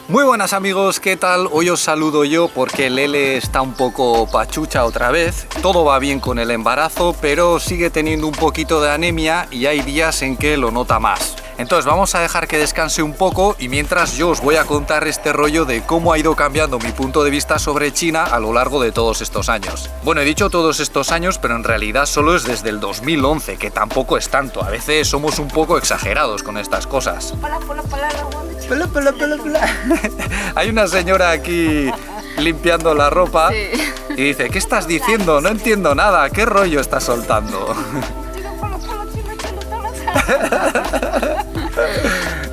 Muy buenas amigos, ¿qué tal? Hoy os saludo yo porque Lele está un poco pachucha otra vez. Todo va bien con el embarazo, pero sigue teniendo un poquito de anemia y hay días en que lo nota más. Entonces vamos a dejar que descanse un poco y mientras yo os voy a contar este rollo de cómo ha ido cambiando mi punto de vista sobre China a lo largo de todos estos años. Bueno, he dicho todos estos años, pero en realidad solo es desde el 2011, que tampoco es tanto. A veces somos un poco exagerados con estas cosas. Hay una señora aquí limpiando la ropa y dice, ¿qué estás diciendo? No entiendo nada, ¿qué rollo estás soltando?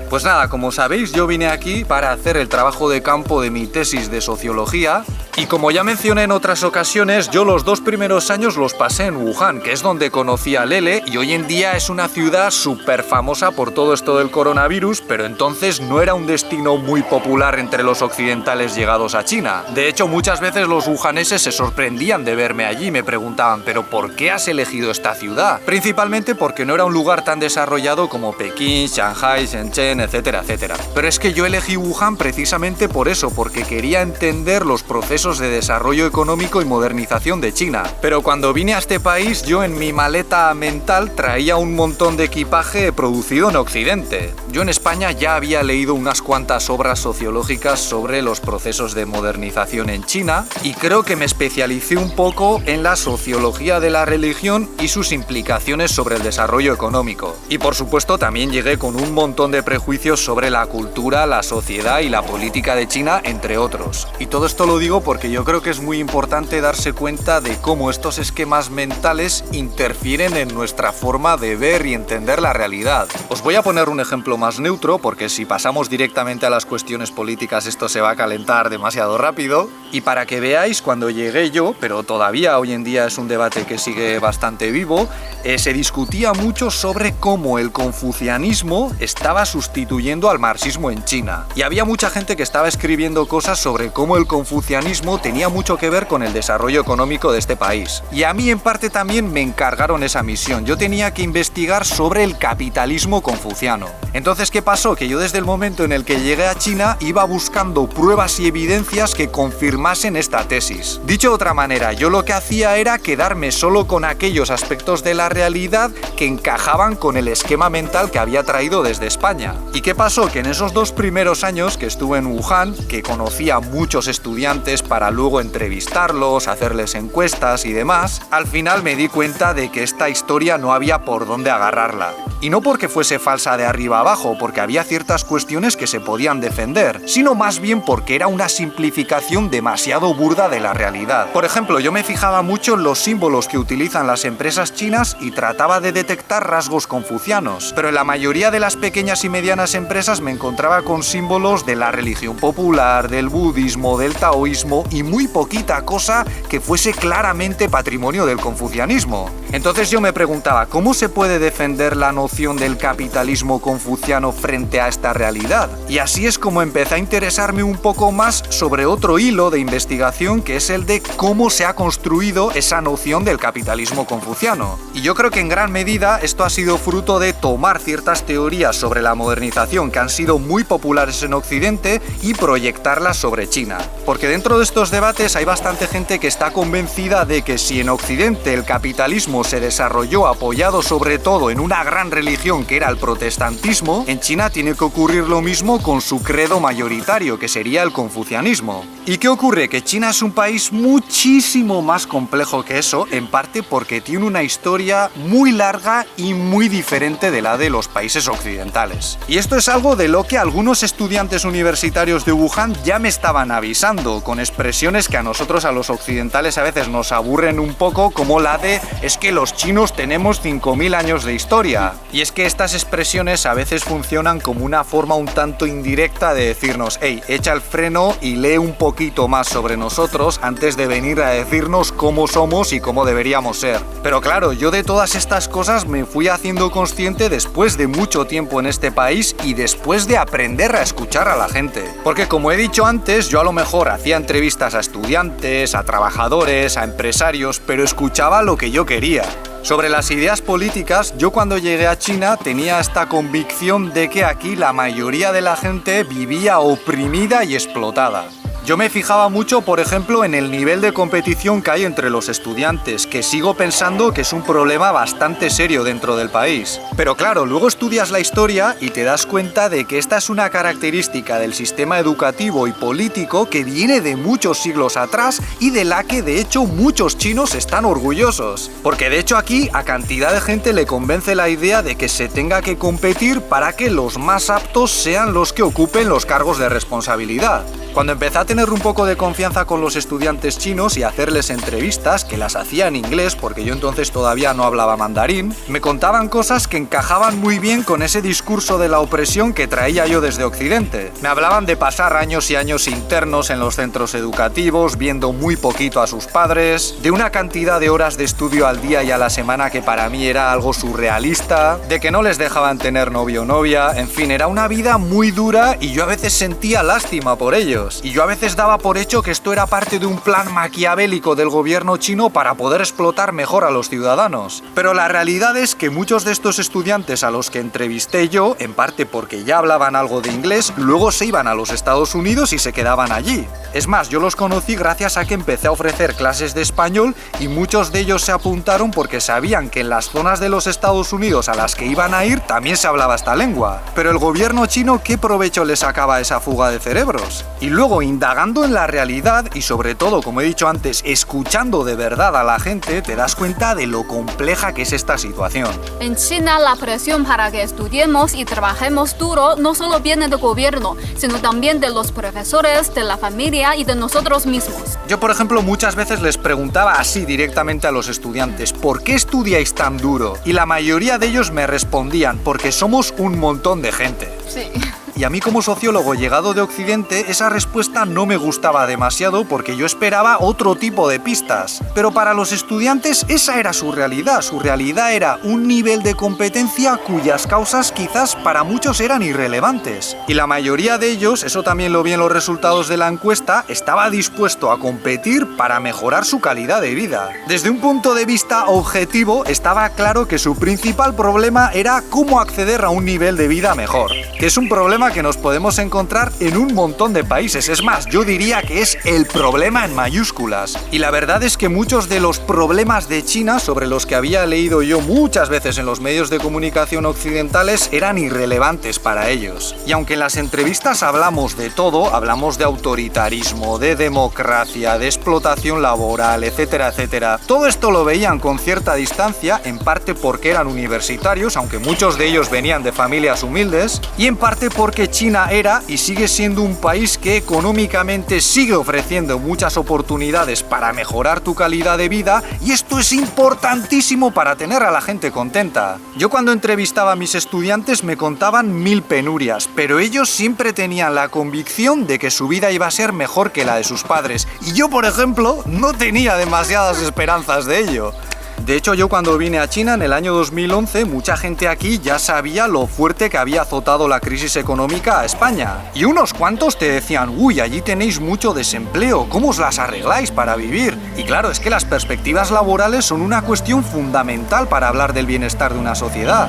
Pues nada, como sabéis, yo vine aquí para hacer el trabajo de campo de mi tesis de sociología y como ya mencioné en otras ocasiones, yo los 2 primeros años los pasé en Wuhan, que es donde conocí a Lele y hoy en día es una ciudad súper famosa por todo esto del coronavirus, pero entonces no era un destino muy popular entre los occidentales llegados a China. De hecho, muchas veces los wuhaneses se sorprendían de verme allí y me preguntaban, ¿pero por qué has elegido esta ciudad? Principalmente porque no era un lugar tan desarrollado como Pekín, Shanghai, Shenzhen, etcétera, etcétera. Pero es que yo elegí Wuhan precisamente por eso, porque quería entender los procesos de desarrollo económico y modernización de China. Pero cuando vine a este país, yo en mi maleta mental traía un montón de equipaje producido en Occidente. Yo en España ya había leído unas cuantas obras sociológicas sobre los procesos de modernización en China y creo que me especialicé un poco en la sociología de la religión y sus implicaciones sobre el desarrollo económico. Y por supuesto también llegué con un montón de prejuicios sobre la cultura, la sociedad y la política de China, entre otros. Y todo esto lo digo porque yo creo que es muy importante darse cuenta de cómo estos esquemas mentales interfieren en nuestra forma de ver y entender la realidad. Os voy a poner un ejemplo más neutro porque si pasamos directamente a las cuestiones políticas esto se va a calentar demasiado rápido. Y para que veáis, cuando llegué yo, pero todavía hoy en día es un debate que sigue bastante vivo, se discutía mucho sobre cómo el confucianismo estaba sustituyendo al marxismo en China. Y había mucha gente que estaba escribiendo cosas sobre cómo el confucianismo tenía mucho que ver con el desarrollo económico de este país. Y a mí en parte también me encargaron esa misión. Yo tenía que investigar sobre el capitalismo confuciano. Entonces, ¿qué pasó? Que yo desde el momento en el que llegué a China iba buscando pruebas y evidencias que confirmasen esta tesis. Dicho de otra manera, yo lo que hacía era quedarme solo con aquellos aspectos de la realidad que encajaban con el esquema mental que había traído desde España. ¿Y qué pasó? Que en esos 2 primeros años que estuve en Wuhan, que conocí a muchos estudiantes para luego entrevistarlos, hacerles encuestas y demás, al final me di cuenta de que esta historia no había por dónde agarrarla. Y no porque fuese falsa de arriba abajo, porque había ciertas cuestiones que se podían defender, sino más bien porque era una simplificación demasiado burda de la realidad. Por ejemplo, yo me fijaba mucho en los símbolos que utilizan las empresas chinas y trataba de detectar rasgos confucianos, pero en la mayoría de las pequeñas y medianas empresas me encontraba con símbolos de la religión popular, del budismo, del taoísmo y muy poquita cosa que fuese claramente patrimonio del confucianismo. Entonces yo me preguntaba, ¿cómo se puede defender la noción del capitalismo confuciano frente a esta realidad? Y así es como empecé a interesarme un poco más sobre otro hilo de investigación que es el de cómo se ha construido esa noción del capitalismo confuciano. Y yo creo que en gran medida esto ha sido fruto de tomar ciertas teorías sobre la modernización que han sido muy populares en Occidente y proyectarlas sobre China. Porque dentro de estos debates hay bastante gente que está convencida de que si en Occidente el capitalismo se desarrolló apoyado sobre todo en una gran religión que era el protestantismo, en China tiene que ocurrir lo mismo con su credo mayoritario, que sería el confucianismo. ¿Y qué ocurre? Que China es un país muchísimo más complejo que eso, en parte porque tiene una historia muy larga y muy diferente de la de los países occidentales. Y esto es algo de lo que algunos estudiantes universitarios de Wuhan ya me estaban avisando, con expresiones que a nosotros, a los occidentales, a veces nos aburren un poco, como la de es que los chinos tenemos 5000 años de historia. Y es que estas expresiones a veces funcionan como una forma un tanto indirecta de decirnos, hey, echa el freno y lee un poquito más sobre nosotros antes de venir a decirnos cómo somos y cómo deberíamos ser. Pero claro, yo de todas estas cosas me fui haciendo consciente después de mucho tiempo en este país y después de aprender a escuchar a la gente. Porque como he dicho antes, yo a lo mejor hacía entrevistas a estudiantes, a trabajadores, a empresarios, pero escuchaba lo que yo quería. Sobre las ideas políticas, yo cuando llegué a China tenía esta convicción de que aquí la mayoría de la gente vivía oprimida y explotada. Yo me fijaba mucho, por ejemplo, en el nivel de competición que hay entre los estudiantes, que sigo pensando que es un problema bastante serio dentro del país. Pero claro, luego estudias la historia y te das cuenta de que esta es una característica del sistema educativo y político que viene de muchos siglos atrás y de la que de hecho muchos chinos están orgullosos. Porque de hecho aquí a cantidad de gente le convence la idea de que se tenga que competir para que los más aptos sean los que ocupen los cargos de responsabilidad. Cuando empecé a tener un poco de confianza con los estudiantes chinos y hacerles entrevistas, que las hacía en inglés porque yo entonces todavía no hablaba mandarín, me contaban cosas que encajaban muy bien con ese discurso de la opresión que traía yo desde Occidente. Me hablaban de pasar años y años internos en los centros educativos, viendo muy poquito a sus padres, de una cantidad de horas de estudio al día y a la semana que para mí era algo surrealista, de que no les dejaban tener novio o novia, en fin, era una vida muy dura y yo a veces sentía lástima por ellos. Y yo a veces daba por hecho que esto era parte de un plan maquiavélico del gobierno chino para poder explotar mejor a los ciudadanos. Pero la realidad es que muchos de estos estudiantes a los que entrevisté yo, en parte porque ya hablaban algo de inglés, luego se iban a los Estados Unidos y se quedaban allí. Es más, yo los conocí gracias a que empecé a ofrecer clases de español y muchos de ellos se apuntaron porque sabían que en las zonas de los Estados Unidos a las que iban a ir también se hablaba esta lengua. Pero el gobierno chino, ¿qué provecho le sacaba a esa fuga de cerebros? Y luego, indagando en la realidad y sobre todo, como he dicho antes, escuchando de verdad a la gente, te das cuenta de lo compleja que es esta situación. En China, la presión para que estudiemos y trabajemos duro no solo viene del gobierno, sino también de los profesores, de la familia y de nosotros mismos. Yo, por ejemplo, muchas veces les preguntaba así directamente a los estudiantes, ¿por qué estudiáis tan duro? Y la mayoría de ellos me respondían, porque somos un montón de gente. Sí. Y a mí como sociólogo llegado de Occidente, esa respuesta no me gustaba demasiado porque yo esperaba otro tipo de pistas. Pero para los estudiantes esa era su realidad. Su realidad era un nivel de competencia cuyas causas quizás para muchos eran irrelevantes. Y la mayoría de ellos, eso también lo vi en los resultados de la encuesta, estaba dispuesto a competir para mejorar su calidad de vida. Desde un punto de vista objetivo, estaba claro que su principal problema era cómo acceder a un nivel de vida mejor. Que es un problema que nos podemos encontrar en un montón de países. Es más, yo diría que es el problema en mayúsculas. Y la verdad es que muchos de los problemas de China, sobre los que había leído yo muchas veces en los medios de comunicación occidentales, eran irrelevantes para ellos. Y aunque en las entrevistas hablamos de todo, hablamos de autoritarismo, de democracia, de explotación laboral, etcétera, etcétera, todo esto lo veían con cierta distancia, en parte porque eran universitarios, aunque muchos de ellos venían de familias humildes, y en parte porque China era y sigue siendo un país que económicamente sigue ofreciendo muchas oportunidades para mejorar tu calidad de vida y esto es importantísimo para tener a la gente contenta. Yo cuando entrevistaba a mis estudiantes me contaban 1000 penurias, pero ellos siempre tenían la convicción de que su vida iba a ser mejor que la de sus padres y yo, por ejemplo, no tenía demasiadas esperanzas de ello. De hecho, yo cuando vine a China en el año 2011, mucha gente aquí ya sabía lo fuerte que había azotado la crisis económica a España. Y unos cuantos te decían, uy, allí tenéis mucho desempleo, ¿cómo os las arregláis para vivir? Y claro, es que las perspectivas laborales son una cuestión fundamental para hablar del bienestar de una sociedad.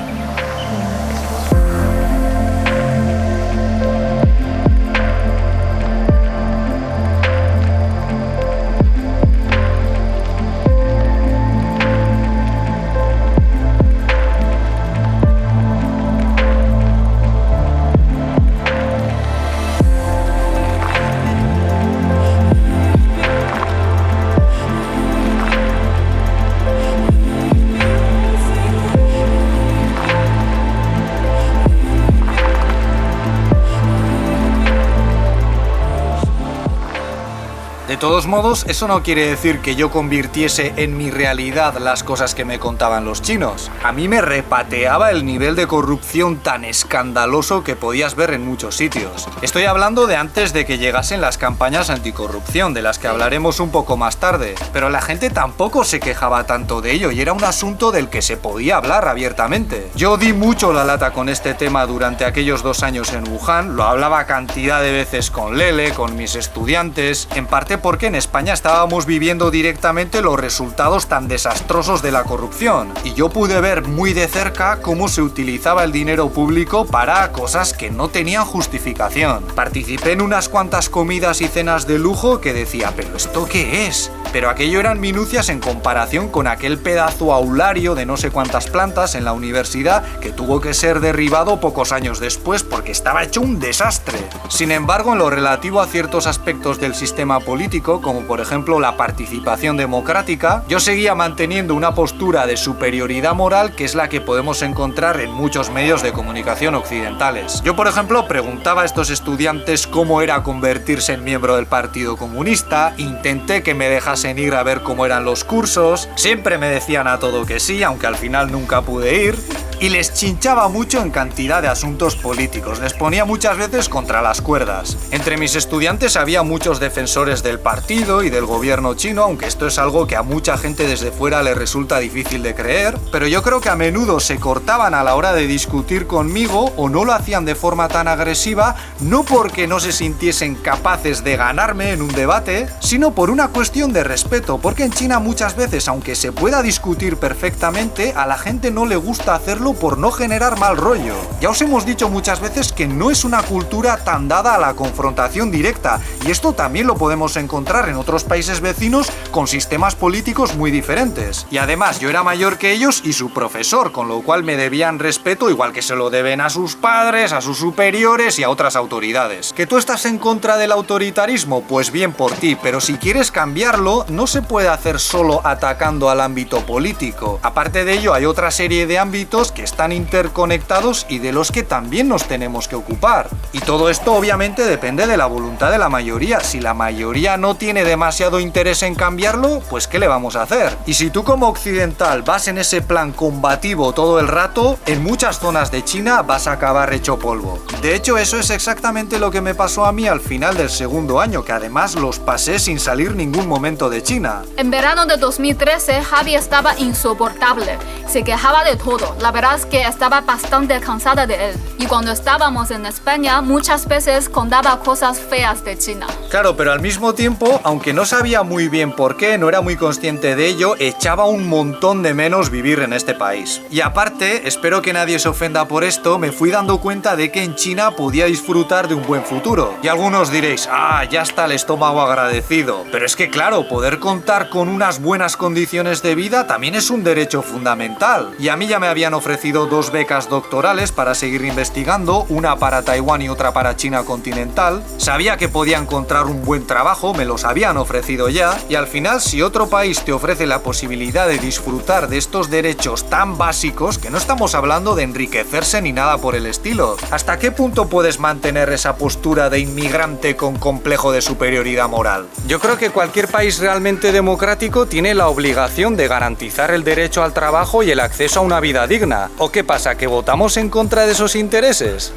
De todos modos, eso no quiere decir que yo convirtiese en mi realidad las cosas que me contaban los chinos. A mí me repateaba el nivel de corrupción tan escandaloso que podías ver en muchos sitios. Estoy hablando de antes de que llegasen las campañas anticorrupción, de las que hablaremos un poco más tarde. Pero la gente tampoco se quejaba tanto de ello y era un asunto del que se podía hablar abiertamente. Yo di mucho la lata con este tema durante aquellos 2 años en Wuhan, lo hablaba cantidad de veces con Lele, con mis estudiantes, en parte pregunté por qué en España estábamos viviendo directamente los resultados tan desastrosos de la corrupción. Y yo pude ver muy de cerca cómo se utilizaba el dinero público para cosas que no tenían justificación. Participé en unas cuantas comidas y cenas de lujo que decía, ¿pero esto qué es? Pero aquello eran minucias en comparación con aquel pedazo aulario de no sé cuántas plantas en la universidad que tuvo que ser derribado pocos años después porque estaba hecho un desastre. Sin embargo, en lo relativo a ciertos aspectos del sistema político, como por ejemplo la participación democrática, yo seguía manteniendo una postura de superioridad moral que es la que podemos encontrar en muchos medios de comunicación occidentales. Yo, por ejemplo, preguntaba a estos estudiantes cómo era convertirse en miembro del Partido Comunista, intenté que me dejasen ir a ver cómo eran los cursos, siempre me decían a todo que sí, aunque al final nunca pude ir, y les chinchaba mucho en cantidad de asuntos políticos, les ponía muchas veces contra las cuerdas. Entre mis estudiantes había muchos defensores del partido y del gobierno chino, aunque esto es algo que a mucha gente desde fuera le resulta difícil de creer, pero yo creo que a menudo se cortaban a la hora de discutir conmigo o no lo hacían de forma tan agresiva, no porque no se sintiesen capaces de ganarme en un debate, sino por una cuestión de respeto, porque en China muchas veces, aunque se pueda discutir perfectamente, a la gente no le gusta hacerlo por no generar mal rollo. Ya os hemos dicho muchas veces que no es una cultura tan dada a la confrontación directa, y esto también lo podemos encontrar en otros países vecinos con sistemas políticos muy diferentes. Y además yo era mayor que ellos y su profesor, con lo cual me debían respeto igual que se lo deben a sus padres, a sus superiores y a otras autoridades. ¿Que tú estás en contra del autoritarismo? Pues bien por ti, pero si quieres cambiarlo, no se puede hacer solo atacando al ámbito político. Aparte de ello, hay otra serie de ámbitos que están interconectados y de los que también nos tenemos que ocupar. Y todo esto obviamente depende de la voluntad de la mayoría. Si la mayoría no tiene demasiado interés en cambiarlo, pues ¿qué le vamos a hacer? Y si tú como occidental vas en ese plan combativo todo el rato, en muchas zonas de China vas a acabar hecho polvo. De hecho, eso es exactamente lo que me pasó a mí al final del segundo año, que además los pasé sin salir ningún momento de China. En verano de 2013, Javi estaba insoportable. Se quejaba de todo. La verdad es que estaba bastante cansada de él. Y cuando estábamos en España, muchas veces contaba cosas feas de China. Claro, pero al mismo tiempo, aunque no sabía muy bien por qué, no era muy consciente de ello, echaba un montón de menos vivir en este país. Y aparte, espero que nadie se ofenda por esto, me fui dando cuenta de que en China podía disfrutar de un buen futuro. Y algunos diréis, ya está el estómago agradecido. Pero es que claro, poder contar con unas buenas condiciones de vida también es un derecho fundamental. Y a mí ya me habían ofrecido 2 becas doctorales para seguir investigando, una para Taiwán y otra para China continental. Sabía que podía encontrar un buen trabajo, me los habían ofrecido ya, y al final si otro país te ofrece la posibilidad de disfrutar de estos derechos tan básicos, que no estamos hablando de enriquecerse ni nada por el estilo, ¿hasta qué punto puedes mantener esa postura de inmigrante con complejo de superioridad moral? Yo creo que cualquier país realmente democrático tiene la obligación de garantizar el derecho al trabajo y el acceso a una vida digna. ¿O qué pasa, que votamos en contra de esos intereses?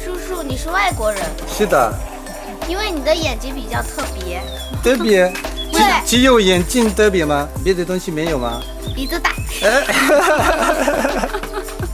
叔叔，你是外国人，是的，因为你的眼睛比较特别，特别，对，只有眼镜特别吗？别的东西没有吗？鼻子大。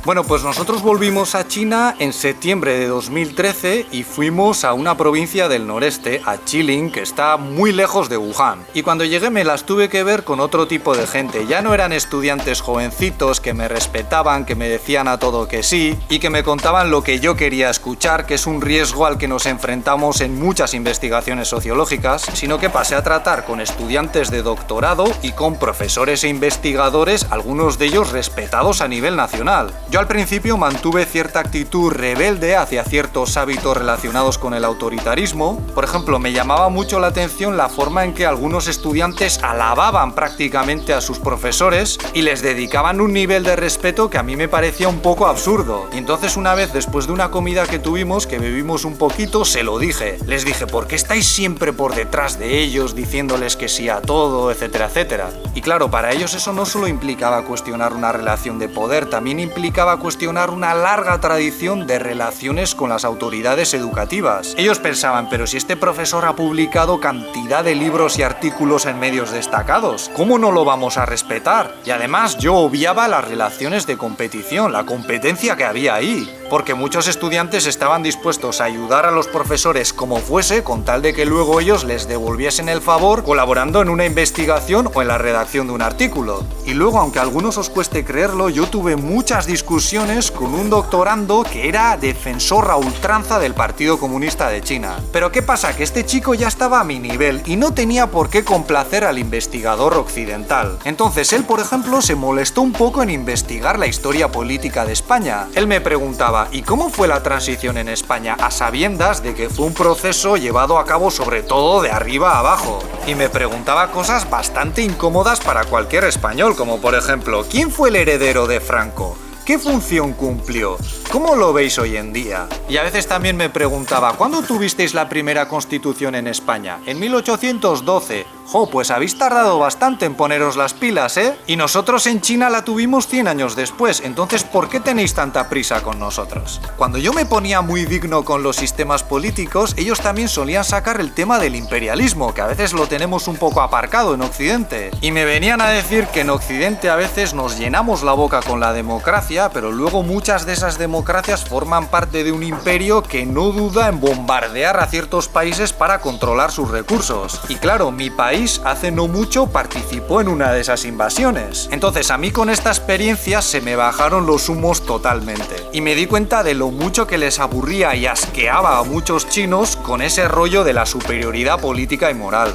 Bueno, pues nosotros volvimos a China en septiembre de 2013 y fuimos a una provincia del noreste, a Jilin, que está muy lejos de Wuhan. Y cuando llegué me las tuve que ver con otro tipo de gente. Ya no eran estudiantes jovencitos que me respetaban, que me decían a todo que sí y que me contaban lo que yo quería escuchar, que es un riesgo al que nos enfrentamos en muchas investigaciones sociológicas, sino que pasé a tratar con estudiantes de doctorado y con profesores e investigadores, algunos de ellos respetados a nivel nacional. Yo al principio mantuve cierta actitud rebelde hacia ciertos hábitos relacionados con el autoritarismo. Por ejemplo, me llamaba mucho la atención la forma en que algunos estudiantes alababan prácticamente a sus profesores y les dedicaban un nivel de respeto que a mí me parecía un poco absurdo. Y entonces una vez, después de una comida que tuvimos, que bebimos un poquito, se lo dije. Les dije, ¿por qué estáis siempre por detrás de ellos diciéndoles que sí a todo, etcétera, etcétera? Y claro, para ellos eso no solo implicaba cuestionar una relación de poder, también implicaba empezaba a cuestionar una larga tradición de relaciones con las autoridades educativas. Ellos pensaban, pero si este profesor ha publicado cantidad de libros y artículos en medios destacados, ¿cómo no lo vamos a respetar? Y además yo obviaba las relaciones de competición, la competencia que había ahí, porque muchos estudiantes estaban dispuestos a ayudar a los profesores como fuese, con tal de que luego ellos les devolviesen el favor colaborando en una investigación o en la redacción de un artículo. Y luego, aunque a algunos os cueste creerlo, yo tuve muchas discusiones con un doctorando que era defensor a ultranza del Partido Comunista de China. Pero ¿qué pasa? Que este chico ya estaba a mi nivel y no tenía por qué complacer al investigador occidental. Entonces él, por ejemplo, se molestó un poco en investigar la historia política de España. Él me preguntaba, ¿y cómo fue la transición en España? A sabiendas de que fue un proceso llevado a cabo sobre todo de arriba a abajo. Y me preguntaba cosas bastante incómodas para cualquier español, como por ejemplo, ¿quién fue el heredero de Franco? ¿Qué función cumplió? ¿Cómo lo veis hoy en día? Y a veces también me preguntaba, ¿cuándo tuvisteis la primera constitución en España? En 1812. Jo, pues habéis tardado bastante en poneros las pilas, ¿eh? Y nosotros en China la tuvimos 100 años después, entonces ¿por qué tenéis tanta prisa con nosotros? Cuando yo me ponía muy digno con los sistemas políticos, ellos también solían sacar el tema del imperialismo, que a veces lo tenemos un poco aparcado en Occidente. Y me venían a decir que en Occidente a veces nos llenamos la boca con la democracia, pero luego muchas de esas democracias forman parte de un imperio que no duda en bombardear a ciertos países para controlar sus recursos. Y claro, mi país hace no mucho participó en una de esas invasiones. Entonces a mí con esta experiencia se me bajaron los humos totalmente. Y me di cuenta de lo mucho que les aburría y asqueaba a muchos chinos con ese rollo de la superioridad política y moral.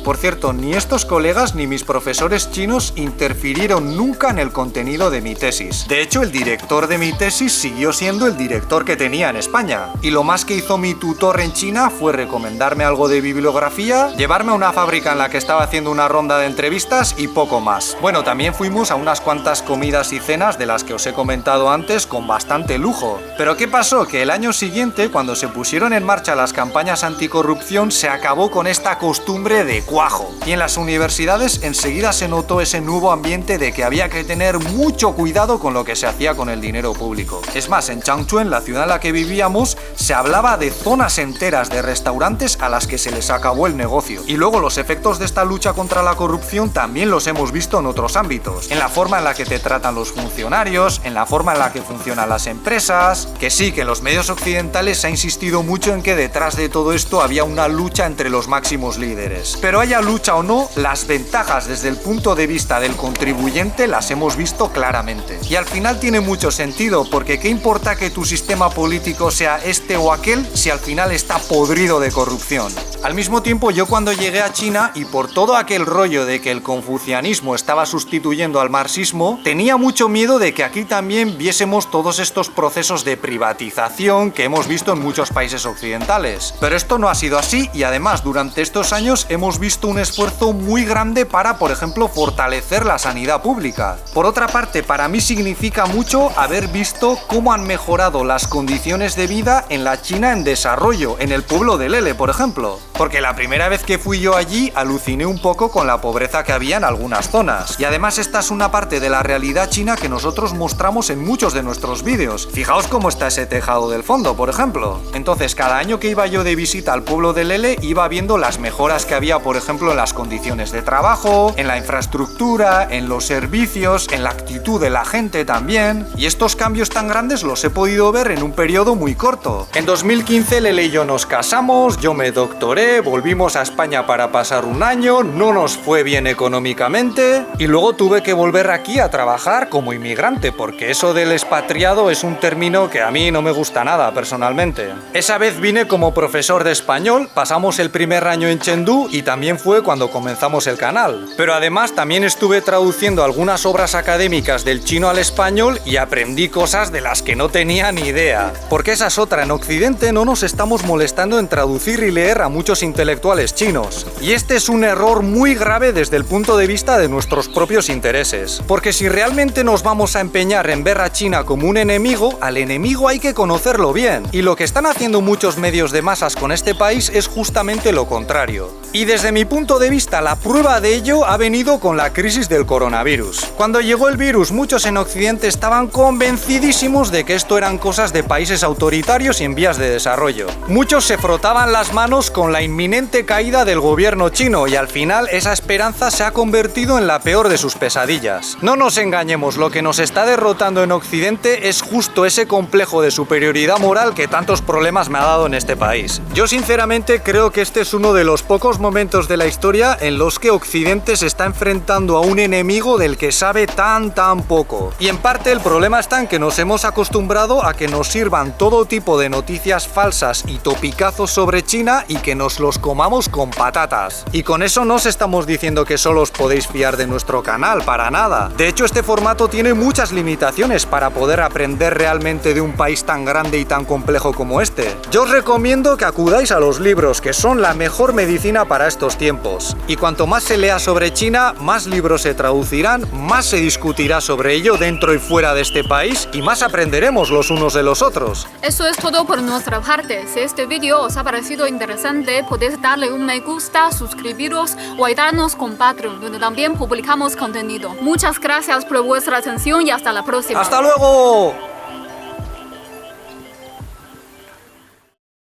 Por cierto, ni estos colegas ni mis profesores chinos interfirieron nunca en el contenido de mi tesis. De hecho, el director de mi tesis siguió siendo el director que tenía en España. Y lo más que hizo mi tutor en China fue recomendarme algo de bibliografía, llevarme a una fábrica en la que estaba haciendo una ronda de entrevistas y poco más. Bueno, también fuimos a unas cuantas comidas y cenas de las que os he comentado antes con bastante lujo. Pero ¿qué pasó? Que el año siguiente, cuando se pusieron en marcha las campañas anticorrupción, se acabó con esta costumbre de cuajo. Y en las universidades enseguida se notó ese nuevo ambiente de que había que tener mucho cuidado con lo que se hacía con el dinero público. Es más, en Changchun, la ciudad en la que vivíamos, se hablaba de zonas enteras de restaurantes a las que se les acabó el negocio. Y luego los efectos de esta lucha contra la corrupción también los hemos visto en otros ámbitos. En la forma en la que te tratan los funcionarios, en la forma en la que funcionan las empresas. Que sí, que en los medios occidentales se ha insistido mucho en que detrás de todo esto había una lucha entre los máximos líderes. Pero haya lucha o no, las ventajas desde el punto de vista del contribuyente las hemos visto claramente. Y al final tiene mucho sentido, porque ¿qué importa que tu sistema político sea este o aquel si al final está podrido de corrupción? Al mismo tiempo, yo cuando llegué a China y por todo aquel rollo de que el confucianismo estaba sustituyendo al marxismo, tenía mucho miedo de que aquí también viésemos todos estos procesos de privatización que hemos visto en muchos países occidentales. Pero esto no ha sido así y además durante estos años hemos visto un esfuerzo muy grande para, por ejemplo, fortalecer la sanidad pública. Por otra parte, para mí significa mucho haber visto cómo han mejorado las condiciones de vida en la China en desarrollo, en el pueblo de Lele, por ejemplo. Porque la primera vez que fui yo allí aluciné un poco con la pobreza que había en algunas zonas. Y además esta es una parte de la realidad china que nosotros mostramos en muchos de nuestros vídeos. Fijaos cómo está ese tejado del fondo, por ejemplo. Entonces, cada año que iba yo de visita al pueblo de Lele, iba viendo las mejoras que había, por ejemplo, en las condiciones de trabajo, en la infraestructura, en los servicios, en la actitud de la gente también. Y estos cambios tan grandes los he podido ver en un periodo muy corto. En 2015 Lele y yo nos casamos, yo me doctoré, volvimos a España para pasar un año, no nos fue bien económicamente y luego tuve que volver aquí a trabajar como inmigrante, porque eso del expatriado es un término que a mí no me gusta nada personalmente. Esa vez vine como profesor de español, pasamos el primer año en Chengdu y también fue cuando comenzamos el canal. Pero además también estuve traduciendo algunas obras académicas del chino al español y aprendí cosas de las que no tenía ni idea. Porque esa es otra, en Occidente no nos estamos molestando en traducir y leer a muchos intelectuales chinos. Y este es un error muy grave desde el punto de vista de nuestros propios intereses. Porque si realmente nos vamos a empeñar en ver a China como un enemigo, al enemigo hay que conocerlo bien. Y lo que están haciendo muchos medios de masas con este país es justamente lo contrario. Y desde mi mi punto de vista, la prueba de ello ha venido con la crisis del coronavirus. Cuando llegó el virus, muchos en Occidente estaban convencidísimos de que esto eran cosas de países autoritarios y en vías de desarrollo. Muchos se frotaban las manos con la inminente caída del gobierno chino y al final esa esperanza se ha convertido en la peor de sus pesadillas. No nos engañemos, lo que nos está derrotando en Occidente es justo ese complejo de superioridad moral que tantos problemas me ha dado en este país. Yo sinceramente creo que este es uno de los pocos momentos de la historia en los que Occidente se está enfrentando a un enemigo del que sabe tan poco. Y en parte el problema está en que nos hemos acostumbrado a que nos sirvan todo tipo de noticias falsas y topicazos sobre China y que nos los comamos con patatas. Y con eso no os estamos diciendo que solo os podéis fiar de nuestro canal, para nada. De hecho, este formato tiene muchas limitaciones para poder aprender realmente de un país tan grande y tan complejo como este. Yo os recomiendo que acudáis a los libros, que son la mejor medicina para estos tiempos. Y cuanto más se lea sobre China, más libros se traducirán, más se discutirá sobre ello dentro y fuera de este país y más aprenderemos los unos de los otros. Eso es todo por nuestra parte. Si este vídeo os ha parecido interesante, podéis darle un me gusta, suscribiros o ayudarnos con Patreon, donde también publicamos contenido. Muchas gracias por vuestra atención y hasta la próxima. ¡Hasta luego!